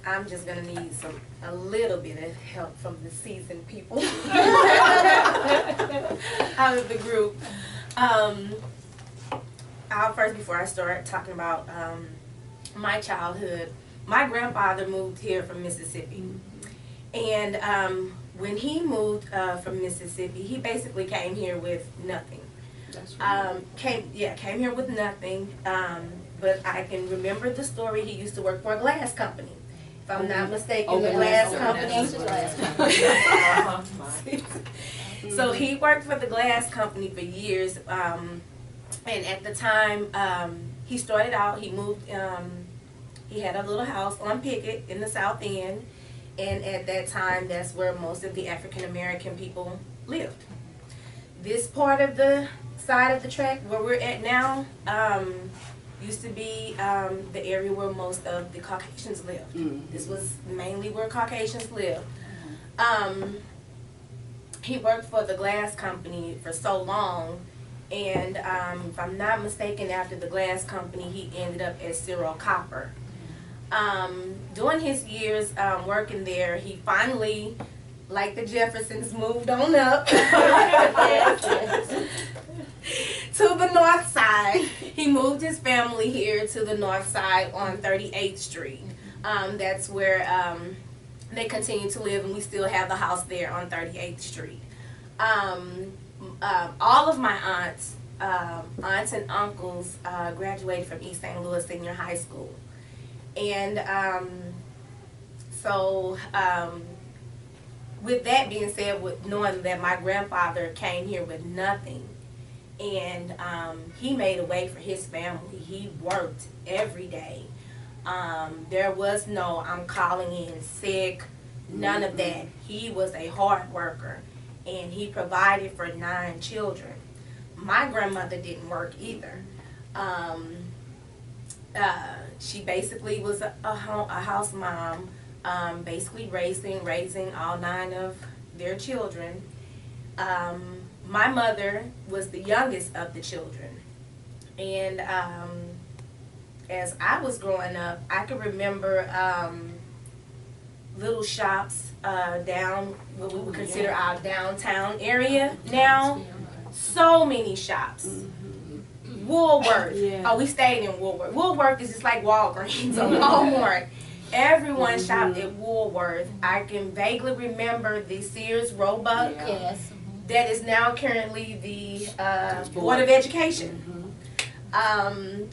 I'm just gonna need a little bit of help from the seasoned people out of the group. I'll first, before I start talking about my childhood, my grandfather moved here from Mississippi, and when he moved from Mississippi, he basically came here with nothing. That's right. Came here with nothing. But I can remember the story. He used to work for a glass company, if I'm not mistaken. The glass company. So he worked for the glass company for years, and at the time he started out, he moved. He had a little house on Pickett in the South End, and at that time, that's where most of the African American people lived. This part of the side of the track where we're at now used to be the area where most of the Caucasians lived. This was mainly where Caucasians lived. He worked for the glass company for so long, and if I'm not mistaken, after the glass company, he ended up at Cyril Copper. During his years working there, he finally, like the Jeffersons, moved on up to the north side. He moved his family here to the north side on 38th Street. That's where they continue to live, and we still have the house there on 38th Street. All of my aunts and uncles graduated from East St. Louis Senior High School. And with that being said, with knowing that my grandfather came here with nothing, and he made a way for his family. He worked every day. There was no I'm calling in sick, none of that. He was a hard worker, and he provided for 9 children. My grandmother didn't work either. She basically was a house mom, basically raising all 9 of their children. My mother was the youngest of the children, and as I was growing up, I could remember little shops down what we would consider our downtown area now. So many shops. Woolworth. Oh, we stayed in Woolworth. Woolworth is just like Walgreens or Walmart. Everyone shopped at Woolworth. I can vaguely remember the Sears Roebuck. Yes. That is now currently the Board of Education.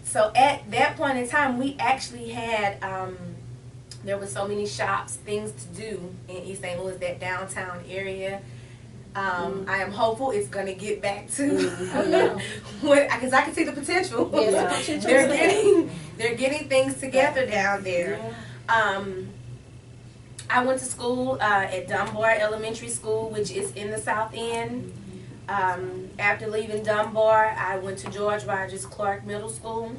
So at that point in time, we actually had, there were so many shops, things to do in East St. Louis, that downtown area. I am hopeful it's going to get back to, because I can see the potential. Yes, they're getting things together down there. I went to school at Dunbar Elementary School, which is in the South End. After leaving Dunbar, I went to George Rogers Clark Middle School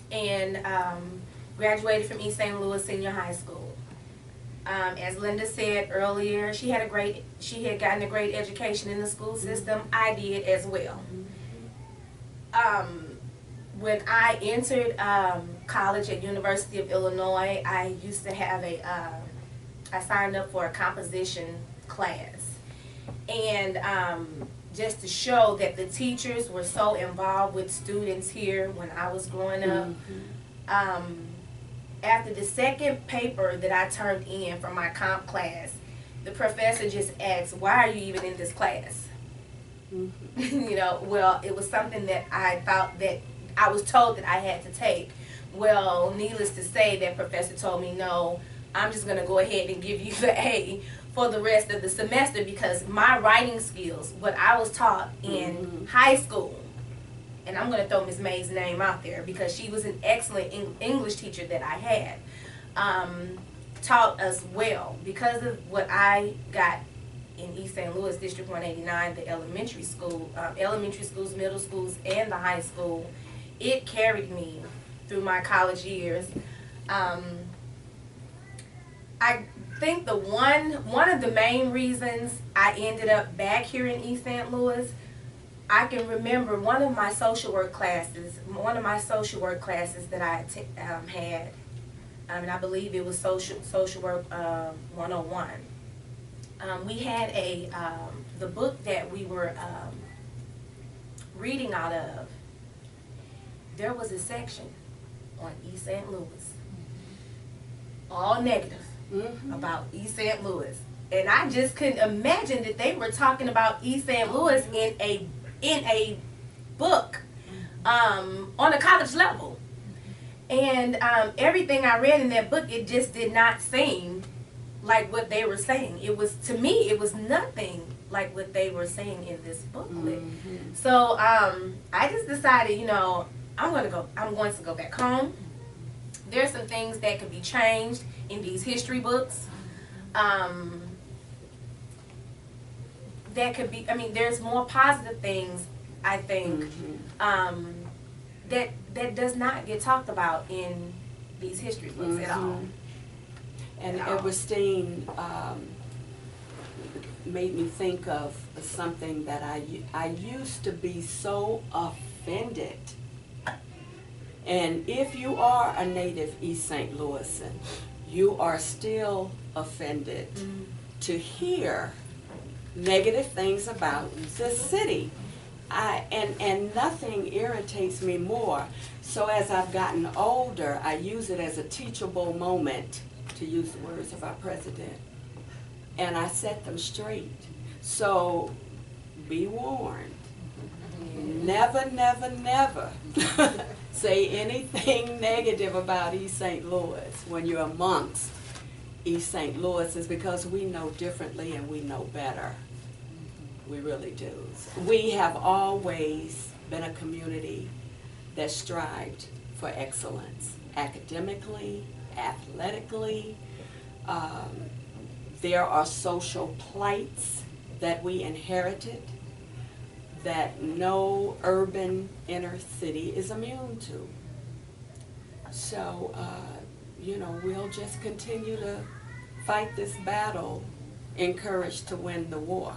and graduated from East St. Louis Senior High School. As Linda said earlier, she had gotten a great education in the school system. I did as well. When I entered college at University of Illinois, I used to have I signed up for a composition class. And just to show that the teachers were so involved with students here when I was growing up, after the second paper that I turned in for my comp class, the professor just asked, "Why are you even in this class?" You know, well, it was something that I thought that I was told that I had to take. Well, needless to say, that professor told me, "No, I'm just going to go ahead and give you the A for the rest of the semester," because my writing skills, what I was taught in high school, and I'm going to throw Ms. May's name out there because she was an excellent English teacher that I had, taught us well. Because of what I got in East St. Louis, District 189, the elementary schools, middle schools, and the high school, it carried me through my college years. I think one of the main reasons I ended up back here in East St. Louis, I can remember one of my social work classes that I had, and I believe it was social work 101. We had the book that we were reading out of. There was a section on East St. Louis, all negative about East St. Louis, and I just couldn't imagine that they were talking about East St. Louis in a book on a college level. And everything I read in that book, it just did not seem like what they were saying. It was, to me, it was nothing like what they were saying in this booklet. So I just decided, you know, I'm going to go back home. There's some things that could be changed in these history books. That could be, I mean, there's more positive things, I think, that does not get talked about in these history books at all. And Edwardstine made me think of something that I used to be so offended. And if you are a native East St. Louisan, you are still offended to hear negative things about the city. And nothing irritates me more. So as I've gotten older, I use it as a teachable moment, to use the words of our president, and I set them straight. So be warned. Never, never, never say anything negative about East St. Louis when you're amongst East St. Louisans, because we know differently and we know better. We really do. We have always been a community that strived for excellence, academically, athletically. There are social plights that we inherited that no urban inner city is immune to. So, you know, we'll just continue to fight this battle, encouraged to win the war.